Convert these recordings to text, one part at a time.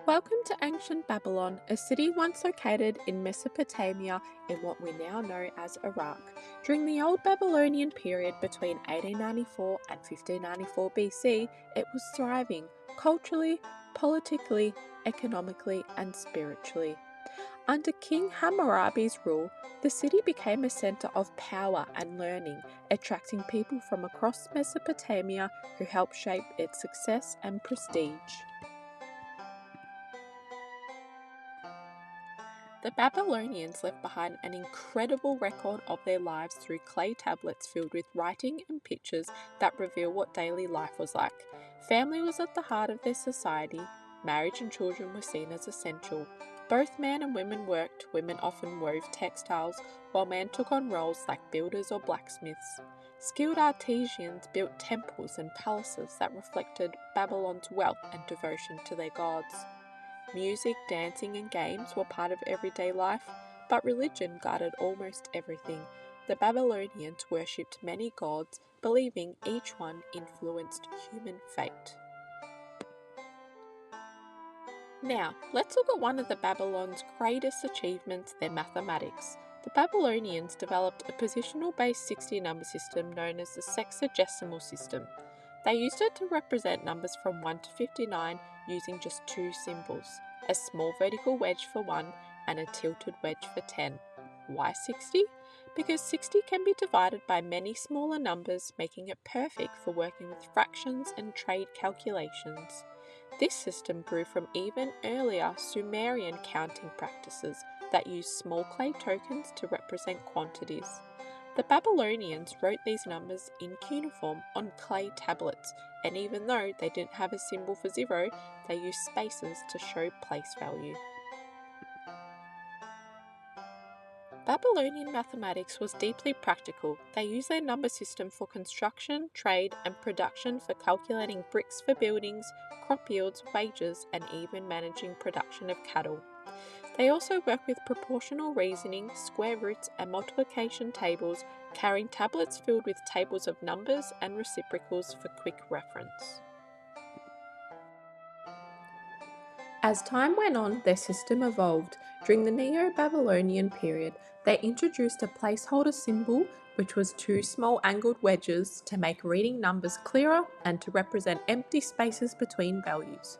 Welcome to ancient Babylon, a city once located in Mesopotamia in what we now know as Iraq. During the Old Babylonian period between 1894 and 1594 BC, it was thriving culturally, politically, economically, and spiritually. Under King Hammurabi's rule, the city became a centre of power and learning, attracting people from across Mesopotamia who helped shape its success and prestige. The Babylonians left behind an incredible record of their lives through clay tablets filled with writing and pictures that reveal what daily life was like. Family was at the heart of their society. Marriage and children were seen as essential. Both men and women worked. Women often wove textiles, while men took on roles like builders or blacksmiths. Skilled artisans built temples and palaces that reflected Babylon's wealth and devotion to their gods. Music, dancing, and games were part of everyday life, but religion guided almost everything. The Babylonians worshipped many gods, believing each one influenced human fate. Now, let's look at one of the Babylon's greatest achievements, their mathematics. The Babylonians developed a positional-based 60 number system known as the sexagesimal system. They used it to represent numbers from 1 to 59 using just two symbols, a small vertical wedge for 1 and a tilted wedge for 10. Why 60? Because 60 can be divided by many smaller numbers, making it perfect for working with fractions and trade calculations. This system grew from even earlier Sumerian counting practices that used small clay tokens to represent quantities. The Babylonians wrote these numbers in cuneiform on clay tablets, and even though they didn't have a symbol for zero, they used spaces to show place value. Babylonian mathematics was deeply practical. They used their number system for construction, trade, and production, for calculating bricks for buildings, crop yields, wages, and even managing production of cattle. They also work with proportional reasoning, square roots, and multiplication tables, carrying tablets filled with tables of numbers and reciprocals for quick reference. As time went on, their system evolved. During the Neo-Babylonian period, they introduced a placeholder symbol, which was two small angled wedges to make reading numbers clearer and to represent empty spaces between values.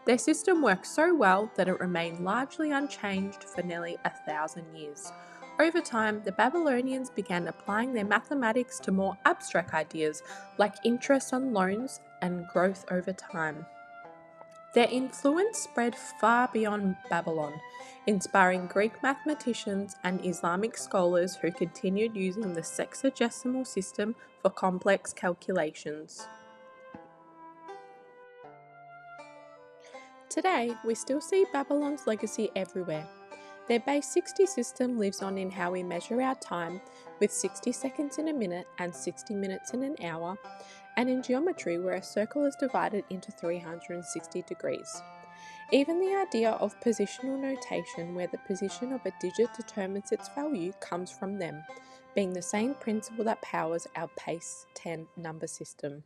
Their system worked so well that it remained largely unchanged for nearly 1,000 years. Over time, the Babylonians began applying their mathematics to more abstract ideas like interest on loans and growth over time. Their influence spread far beyond Babylon, inspiring Greek mathematicians and Islamic scholars who continued using the sexagesimal system for complex calculations. Today, we still see Babylon's legacy everywhere. Their base 60 system lives on in how we measure our time, with 60 seconds in a minute and 60 minutes in an hour, and in geometry where a circle is divided into 360 degrees. Even the idea of positional notation, where the position of a digit determines its value, comes from them, being the same principle that powers our base 10 number system.